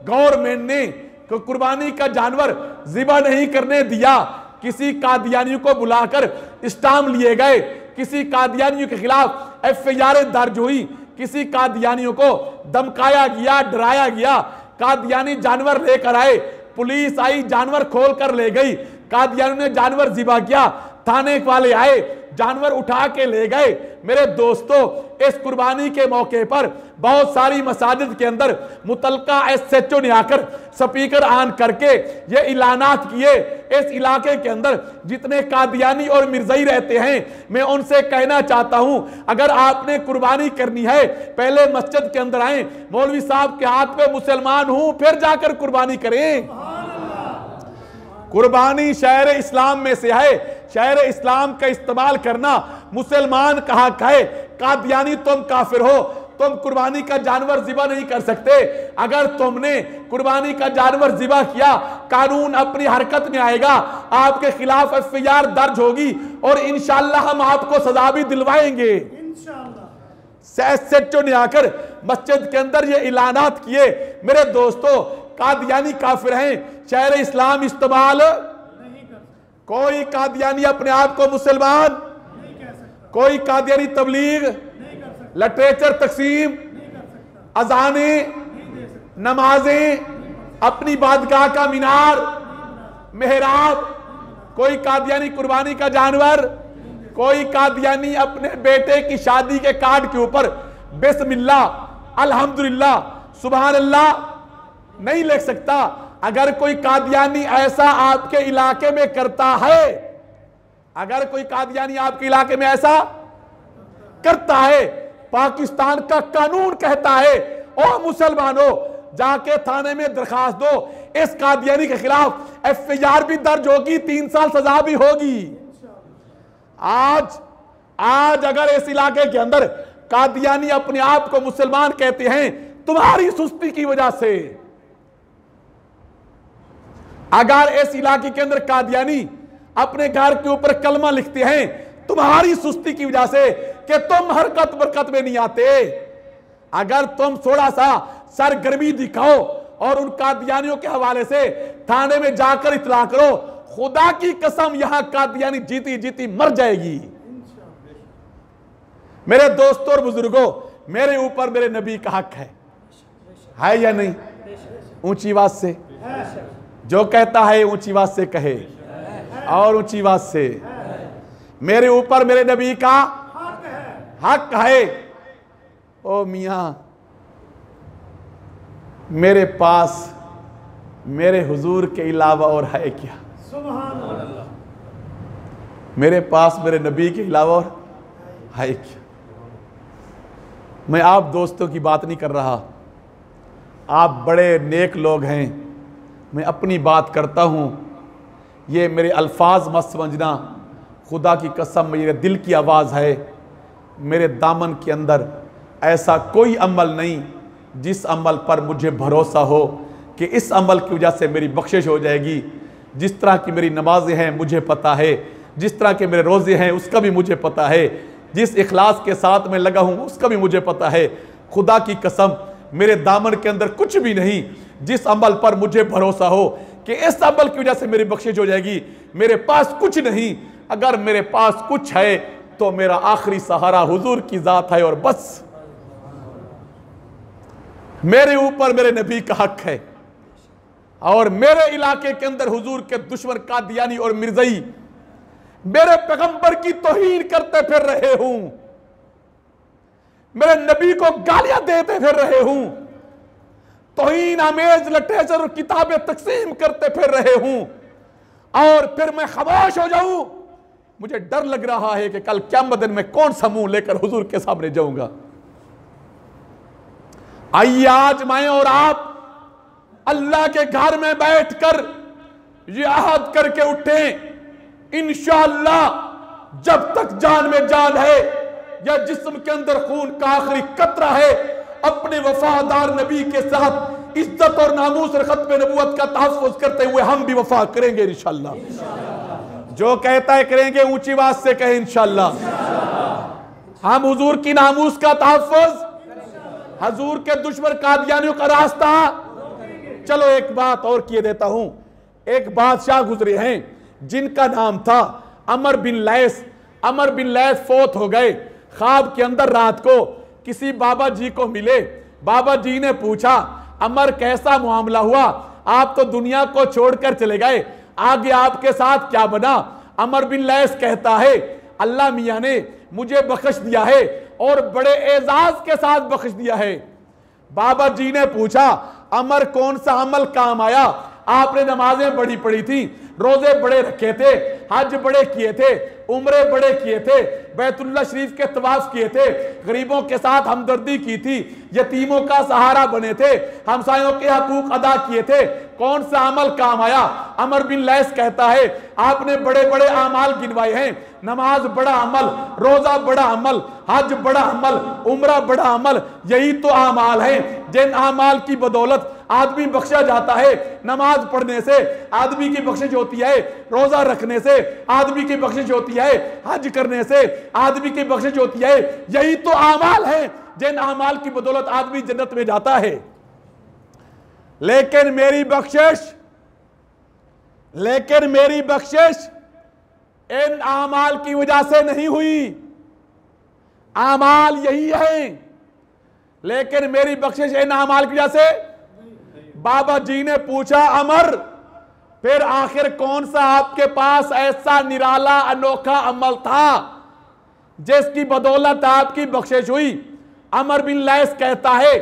गवर्नमेंट ने कुर्बानी का जानवर ज़िबा नहीं करने दिया। किसी कादियानियों को बुलाकर स्टाम्प लिए गए, किसी कादियानियों के खिलाफ FIR दर्ज हुई, किसी कादियानियों को धमकाया गया, डराया गया। कादियानी जानवर लेकर आए, पुलिस आई, जानवर खोल कर ले गई, कादियानियों ने जानवर ज़िबा किया, थाने वाले आए, जानवर उठा के ले गए। मेरे दोस्तों, इस कुर्बानी के मौके पर बहुत सारी मसाजिद के अंदर मुतलका SHO ने आकर स्पीकर ऑन करके ये ऐलानात किए। इस इलाके के अंदर जितने कादियानी और मिर्ज़ई रहते हैं, मैं उनसे कहना चाहता हूं, अगर आपने कुर्बानी करनी है पहले मस्जिद के अंदर आए, मौलवी साहब के हाथ पे मुसलमान हूं, फिर जाकर कुर्बानी करें। कुर्बानी शहर इस्लाम में से है, शहर इस्लाम का इस्तेमाल करना मुसलमान का हक है। कादियानी तुम काफिर हो, तुम कुर्बानी का जानवर ज़िबा नहीं कर सकते। अगर तुमने कुर्बानी का जानवर ज़िबा किया, कानून अपनी हरकत में आएगा, आपके खिलाफ FIR दर्ज होगी और इंशाअल्लाह हम आपको सजा भी दिलवाएंगे। SHO ने आकर मस्जिद के अंदर ये ऐलानात किए। मेरे दोस्तों, कादियानी काफिर हैं, शहर इस्लाम इस्तेमाल नहीं कर सकते। कोई कादियानी अपने आप को मुसलमान नहीं कह सकता, कोई कादियानी तबलीग नहीं कर सकता, लिटरेचर तकसीम नहीं कर सकता, अजाने नमाजें, अपनी बादगाह का मीनार मेहराब, कोई कादियानी कुर्बानी का जानवर, कोई कादियानी अपने बेटे की शादी के कार्ड के ऊपर बिस्मिल्लाह, अल्हम्दुलिल्लाह, सुभान अल्लाह नहीं लिख सकता। अगर कोई कादियानी ऐसा आपके इलाके में करता है, अगर कोई कादियानी आपके इलाके में ऐसा करता है, पाकिस्तान का कानून कहता है, ओ मुसलमानों, जाके थाने में दरखास्त दो, इस कादियानी के खिलाफ FIR भी दर्ज होगी, 3 साल सजा भी होगी। आज अगर इस इलाके के अंदर कादियानी अपने आप को मुसलमान कहते हैं, तुम्हारी सुस्ती की वजह से, अगर इस इलाके के अंदर कादियानी अपने घर के ऊपर कलमा लिखते हैं, तुम्हारी सुस्ती की वजह से कि तुम हरकत बरकत में नहीं आते, अगर तुम थोड़ा सा सरगर्मी दिखाओ और उन कादियानियों के हवाले से थाने में जाकर इतला करो, खुदा की कसम यहां कादियानी जीती जीती मर जाएगी। मेरे दोस्तों और बुजुर्गों, मेरे ऊपर मेरे नबी का हक है या नहीं? ऊंची आवाज से जो कहता है ऊंची आवाज से कहे, और ऊंची आवाज से, मेरे ऊपर मेरे नबी का हक है। ओ मियां, मेरे पास मेरे हुजूर के अलावा और है क्या? मेरे पास मेरे नबी के अलावा और है क्या? मैं आप दोस्तों की बात नहीं कर रहा, आप बड़े नेक लोग हैं, मैं अपनी बात करता हूँ। ये मेरे अल्फाज मत समझना, खुदा की कसम मेरे दिल की आवाज़ है। मेरे दामन के अंदर ऐसा कोई अमल नहीं जिस अमल पर मुझे भरोसा हो कि इस अमल की वजह से मेरी बख्शिश हो जाएगी। जिस तरह की मेरी नमाजें हैं मुझे पता है, जिस तरह के मेरे रोज़े हैं उसका भी मुझे पता है, जिस इखलास के साथ मैं लगा हूँ उसका भी मुझे पता है। खुदा की कसम मेरे दामन के अंदर कुछ भी नहीं जिस अमल पर मुझे भरोसा हो कि इस अमल की वजह से मेरी बख्शिश हो जाएगी। मेरे पास कुछ नहीं, अगर मेरे पास कुछ है तो मेरा आखिरी सहारा हुजूर की ज़ात है और बस। मेरे ऊपर मेरे नबी का हक है और मेरे इलाके के अंदर हुजूर के दुश्मन कादियानी और मिर्ज़ई मेरे पैगंबर की तौहीन करते फिर रहे हूं, मेरे नबी को गालियां देते फिर रहे हूं, तौहीन आमेज लिटरेचर और किताबें तकसीम करते फिर रहे हूं, और फिर मैं खामोश हो जाऊं। मुझे डर लग रहा है कि कल क़यामत दिन में कौन सा मुंह लेकर हुजूर के सामने जाऊंगा। आइए आज मैं और आप अल्लाह के घर में बैठकर ये अहद करके उठे, इंशाअल्लाह जब तक जान में जान है या जिस्म के अंदर खून का आखिरी कतरा है, अपने वफादार नबी के साथ इज्जत और नामूस और खत्म नबूवत का तहफ़्फ़ुज़ करते हुए हम भी वफा करेंगे इंशाअल्लाह। जो कहता है करेंगे, ऊंची आवाज से कहे इंशाअल्लाह। हम हुजूर की नामूस का तहफ़्फ़ुज़, हुजूर के दुश्मन कादियानियों का रास्ता। चलो एक बात और किए देता हूं। एक बादशाह गुजरे हैं जिनका नाम था अमर बिन लैस। अमर बिन लैस फोत हो गए। ख्वाब के अंदर रात को किसी बाबा जी को मिले। बाबा जी ने पूछा, अमर कैसा मामला हुआ? आप तो दुनिया को छोड़कर चले गए, आगे आपके साथ क्या बना? अमर बिन लैस कहता है, अल्लाह मियाँ ने मुझे बख्श दिया है और बड़े एजाज के साथ बख्श दिया है। बाबा जी ने पूछा, अमर कौन सा अमल काम आया? आपने नमाजें बड़ी पढ़ी थी, रोजे बड़े रखे थे, हज बड़े किए थे, उम्रे बड़े किए थे, बैतुल्लाह शरीफ के तवाफ किए थे, गरीबों के साथ हमदर्दी की थी, यतीमों का सहारा बने थे, हमसायों के हकूक अदा किए थे। कौन सा अमल काम आया? अमर बिन लैस कहता है, आपने बड़े बड़े अमाल गिनवाए हैं, नमाज बड़ा अमल, रोजा बड़ा अमल, हज बड़ा अमल, उम्रा बड़ा अमल। यही तो अमाल हैं जिन अमाल की बदौलत आदमी बख्शा जाता है। नमाज पढ़ने से आदमी की बख्शिश होती है, रोजा रखने से आदमी की बख्शिश होती है, हज करने से आदमी की बख्शिश होती है। यही तो अमाल है जिन अमाल की बदौलत आदमी जन्नत में जाता है। लेकिन मेरी बख्शिश इन अमाल की वजह से नहीं हुई। अमाल यही है, लेकिन मेरी बख्शिश इन अमाल की वजह से। बाबा जी ने पूछा, अमर फिर आखिर कौन सा आपके पास ऐसा निराला अनोखा अमल था जिसकी बदौलत आपकी बख्शिश हुई? अमर बिन लैस कहता है,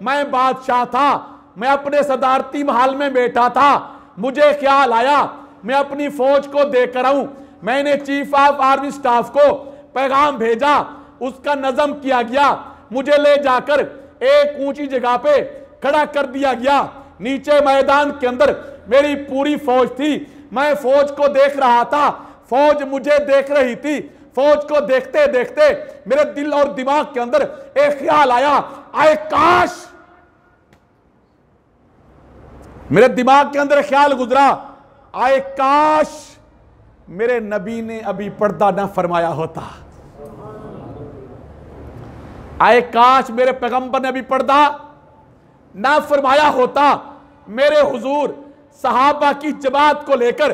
मैं बादशाह था, मैं अपने सदारती महल में बैठा था, मुझे ख्याल आया मैं अपनी फौज को देकर आऊं। मैंने चीफ ऑफ आर्मी स्टाफ को पैगाम भेजा, उसका नज़म किया गया, मुझे ले जाकर एक ऊंची जगह पे खड़ा कर दिया गया। नीचे मैदान के अंदर मेरी पूरी फौज थी, मैं फौज को देख रहा था, फौज मुझे देख रही थी। फौज को देखते देखते मेरे दिल और दिमाग के अंदर एक ख्याल आया, आए काश, मेरे दिमाग के अंदर ख्याल गुजरा, आए काश मेरे नबी ने अभी पर्दा ना फरमाया होता, आए काश मेरे पैगंबर ने अभी पर्दा ना फरमाया होता। मेरे हुजूर सहाबा की जमात को लेकर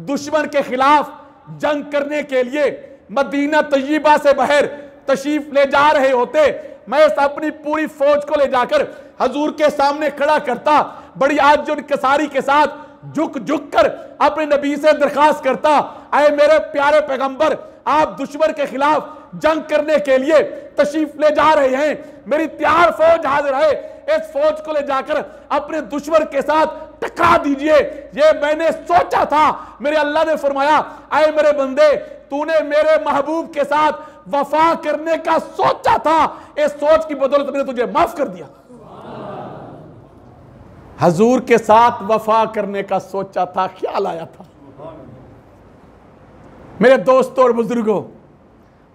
दुश्मन के खिलाफ जंग करने के लिए मदीना तय्यबा से बाहर तशरीफ ले जा रहे होते, मैं अपनी पूरी फौज को ले जाकर हजूर के सामने खड़ा करता, बड़ी आज्ज और कसारी के साथ झुक झुक कर अपने नबी से दरखास्त करता, आए मेरे प्यारे पैगंबर, आप दुश्मन के खिलाफ जंग करने के लिए तशरीफ ले जा रहे हैं, मेरी तैयार फौज हाजिर है, इस फौज को ले जाकर अपने दुश्मन के साथ टकरा दीजिए। ये मैंने सोचा था, मेरे अल्लाह ने फरमाया, आए मेरे बंदे, तूने मेरे महबूब के साथ वफा करने का सोचा था, इस सोच की बदौलत मैंने तुझे माफ कर दिया। हजूर के साथ वफा करने का सोचा था, ख्याल आया था। मेरे दोस्तों और बुजुर्गों,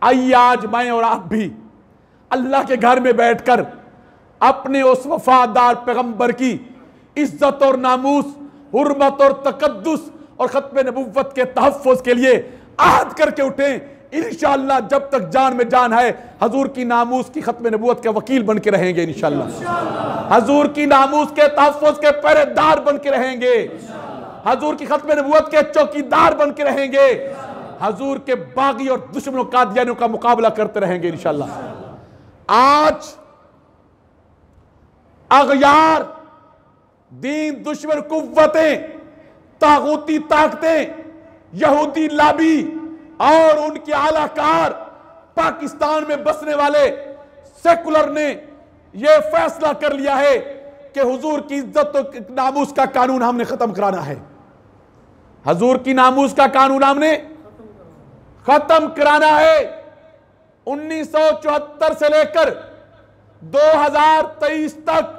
आइए आज मैं और आप भी अल्लाह के घर में बैठकर अपने उस वफादार पैगंबर की इज्जत और नामूस, हुर्मत और तकद्दुस और खत्म नबुव्वत के तहफ़्फ़ुज़ के लिए आहद करके उठें। इंशाअल्लाह जब तक जान में जान है, हजूर की नामूस की खत्म नबुव्वत के वकील बन के रहेंगे। इंशाअल्लाह हजूर की नामूस के तहफ़्फ़ुज़ के पहरेदार बन के रहेंगे, हजूर की खत्म नबुव्वत के चौकीदार बन के रहेंगे, हजूर के बागी और दुश्मनों कादियानियों का मुकाबला करते रहेंगे इंशाअल्लाह। आज अगयार दीन दुश्मन कुव्वतें, तागूती ताकतें, यहूदी लाबी और उनके आलाकार पाकिस्तान में बसने वाले सेकुलर ने यह फैसला कर लिया है कि हुजूर की इज्जत और नामूस का कानून हमने खत्म कराना है। हजूर की नामूस का कानून हमने खत्म कराना है। 1974 से लेकर 2023 तक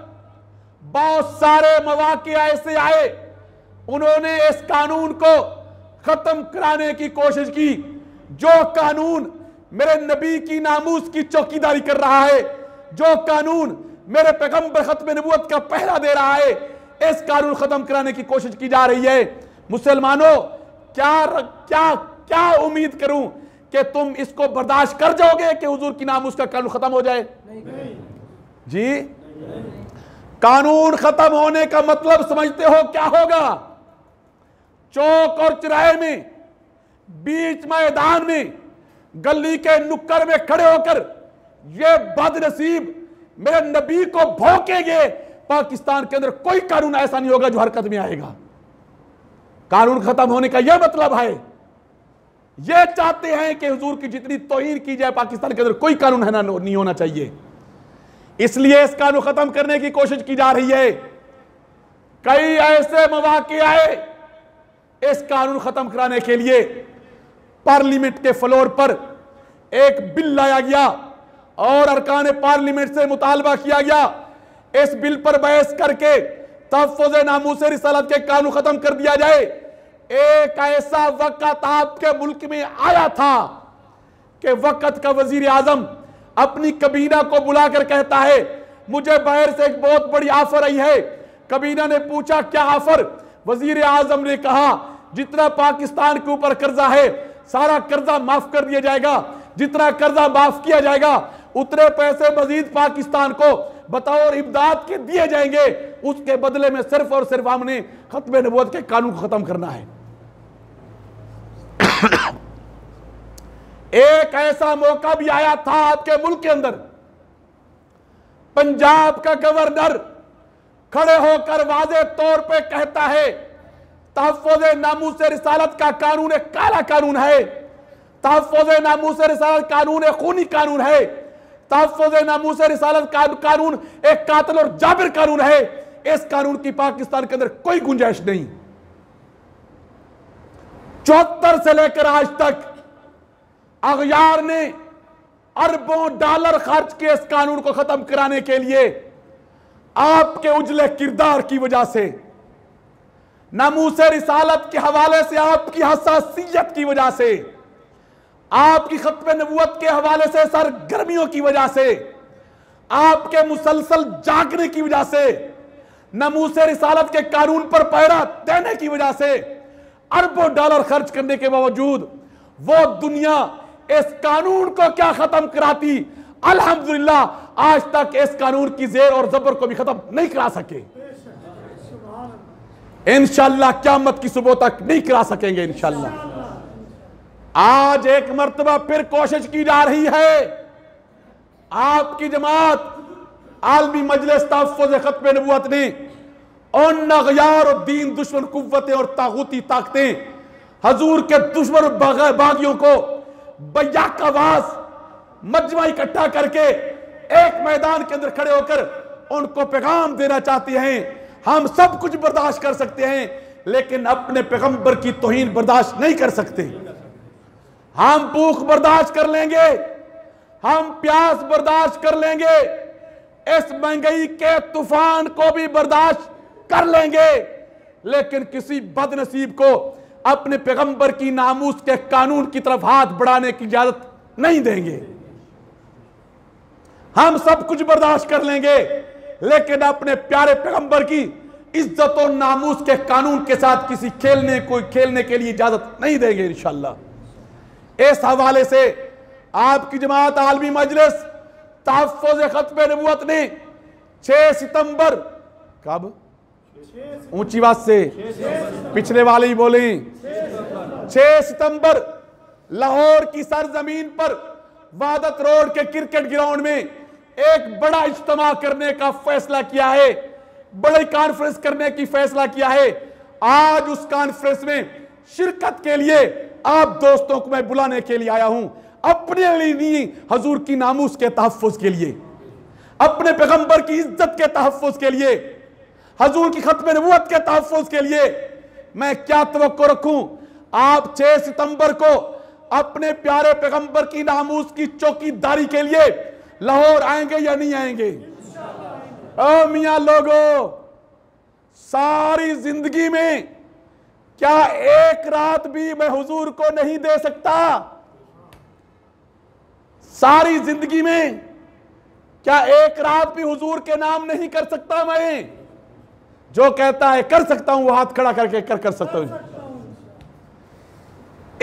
बहुत सारे मौके ऐसे आए, उन्होंने इस कानून को खत्म कराने की कोशिश की। जो कानून मेरे नबी की नामूस की चौकीदारी कर रहा है, जो कानून मेरे पैगंबर खत्म नबूवत का पहरा दे रहा है, इस कानून खत्म कराने की कोशिश की जा रही है। मुसलमानों, क्या उम्मीद करूं कि तुम इसको बर्दाश्त कर जाओगे कि हुजूर की नामूस का कानून खत्म हो जाए? नहीं। जी, कानून खत्म होने का मतलब समझते हो क्या होगा? चौक और चौराहे में, बीच मैदान में, गली के नुक्कड़ में खड़े होकर ये बदनसीब मेरे नबी को भौंकेंगे। पाकिस्तान के अंदर कोई कानून ऐसा नहीं होगा जो हरकत में आएगा। कानून खत्म होने का यह मतलब है ये चाहते हैं कि हुजूर की जितनी तौहीन की जाए पाकिस्तान के अंदर कोई कानून है ना नहीं होना चाहिए। इसलिए इस कानून खत्म करने की कोशिश की जा रही है। कई ऐसे मौके आए इस कानून खत्म कराने के लिए। पार्लियामेंट के फ्लोर पर एक बिल लाया गया और अरकान पार्लियामेंट से मुतालबा किया गया इस बिल पर बहस करके तहफ़्फ़ुज़ नामूस रिसालत के कानून खत्म कर दिया जाए। एक ऐसा वक्त आपके मुल्क में आया था कि वक्त का वजीर आजम अपनी कबीना को बुलाकर कहता है मुझे बाहर से एक बहुत बड़ी ऑफर आई है। कबीना ने पूछा क्या ऑफर? वजीर आजम ने कहा जितना पाकिस्तान के ऊपर कर्जा है सारा कर्जा माफ कर दिया जाएगा। जितना कर्जा माफ किया जाएगा उतने पैसे मजीद पाकिस्तान को बतौर इमदाद के दिए जाएंगे। उसके बदले में सिर्फ और सिर्फ हमने खत्म नबूवत के कानून को खत्म करना है। एक ऐसा मौका भी आया था आपके मुल्क के अंदर, पंजाब का गवर्नर खड़े होकर वाज़े तौर पे कहता है तहफ़्फ़ुज़ नामूस रिसालत का कानून एक काला कानून है। तहफ़्फ़ुज़ नामूस रिसालत कानून एक खूनी कानून है। तहफ़्फ़ुज़ नामूस रिसालत कानून एक कातिल और जाबिर कानून है। इस कानून की पाकिस्तान के अंदर कोई गुंजाइश नहीं। 74 से लेकर आज तक अगयार ने अरबों डॉलर खर्च किए इस कानून को खत्म कराने के लिए। आपके उजले किरदार की वजह से, नामूस रिसालत के हवाले से आपकी हसासियत की वजह से, आपकी खत्म नबूवत के हवाले से सरगर्मियों की वजह से, आपके मुसलसल जागने की वजह से, नामूस रिसालत के कानून पर पहरा देने की वजह से अरबों डॉलर खर्च करने के बावजूद वो दुनिया इस कानून को क्या खत्म कराती, अल्हम्दुलिल्लाह आज तक इस कानून की जेर और जबर को भी खत्म नहीं करा सके। इंशाअल्लाह क़यामत की सुबह तक नहीं करा सकेंगे इंशाअल्लाह। आज एक मर्तबा फिर कोशिश की जा रही है। आपकी जमात आलमी मजलिस तहफ़्फ़ुज़ खत्म नबूवत ने उन अग़यार और दीन दुश्मन कुव्वतें और तागूती ताकतें हजूर के दुश्मन बागियों को बयाक आवाज मजमा इकट्ठा करके एक मैदान के अंदर खड़े होकर उनको पैगाम देना चाहते हैं हम सब कुछ बर्दाश्त कर सकते हैं लेकिन अपने पैगंबर की तौहीन बर्दाश्त नहीं कर सकते। हम भूख बर्दाश्त कर लेंगे, हम प्यास बर्दाश्त कर लेंगे, इस महंगाई के तूफान को भी बर्दाश्त कर लेंगे, लेकिन किसी बदनसीब को अपने पैगंबर की नामूस के कानून की तरफ हाथ बढ़ाने की इजाजत नहीं देंगे। हम सब कुछ बर्दाश्त कर लेंगे लेकिन अपने प्यारे पैगंबर की इज्जत और नामूस के कानून के साथ किसी खेलने के लिए इजाजत नहीं देंगे इंशाअल्लाह। इस हवाले से आपकी जमात आलमी मजलिस तहफ़्फ़ुज़ खत्म नबूवत ने 6 सितंबर कब ऊंची बात से पिछले वाले ही बोले 6 सितंबर लाहौर की सरजमीन पर वादत रोड के क्रिकेट ग्राउंड में एक बड़ा इज्तिमा करने का फैसला किया है, बड़ी कॉन्फ्रेंस करने की फैसला किया है। आज उस कॉन्फ्रेंस में शिरकत के लिए आप दोस्तों को मैं बुलाने के लिए आया हूं, अपने लिए हजूर की नामूस के तहफ़्फ़ुज़ के लिए, अपने पैगंबर की इज्जत के तहफ़्फ़ुज़ के लिए, हजूर की खत्म नबूवत के तहफ़्फ़ुज़ के लिए। मैं क्या तवक्को रखूं आप 6 सितंबर को अपने प्यारे पैगंबर की नामूस की चौकीदारी के लिए लाहौर आएंगे या नहीं आएंगे? ओ मियां लोगों, सारी जिंदगी में क्या एक रात भी मैं हुजूर को नहीं दे सकता? सारी जिंदगी में क्या एक रात भी हुजूर के नाम नहीं कर सकता? मैं जो कहता है कर सकता हूं वो हाथ खड़ा करके कर सकता हूं।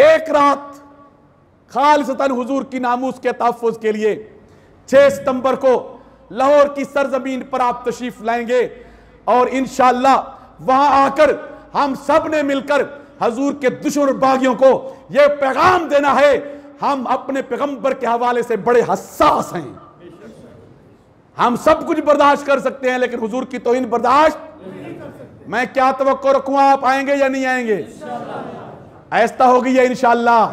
एक रात खालिसतन हुजूर की नामूस के तहफ़्फ़ुज़ के लिए 6 सितंबर को लाहौर की सरजमीन पर आप तशरीफ लाएंगे और इंशाअल्लाह वहां आकर हम सब ने मिलकर हजूर के दुश्मन बागियों को यह पैगाम देना है हम अपने पैगंबर के हवाले से बड़े हसास हैं। हम सब कुछ बर्दाश्त कर सकते हैं लेकिन हुजूर की तौहीन बर्दाश्त मैं क्या तवक्को रखूं आप आएंगे या नहीं आएंगे? ऐसा होगी या इंशाअल्लाह?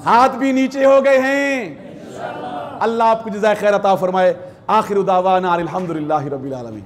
हाथ भी नीचे हो गए हैं। अल्लाह आपको जज़ाए खैर अता फरमाए। आखिर दावाना अल्हम्दुलिल्लाहि रब्बिल आलमीन।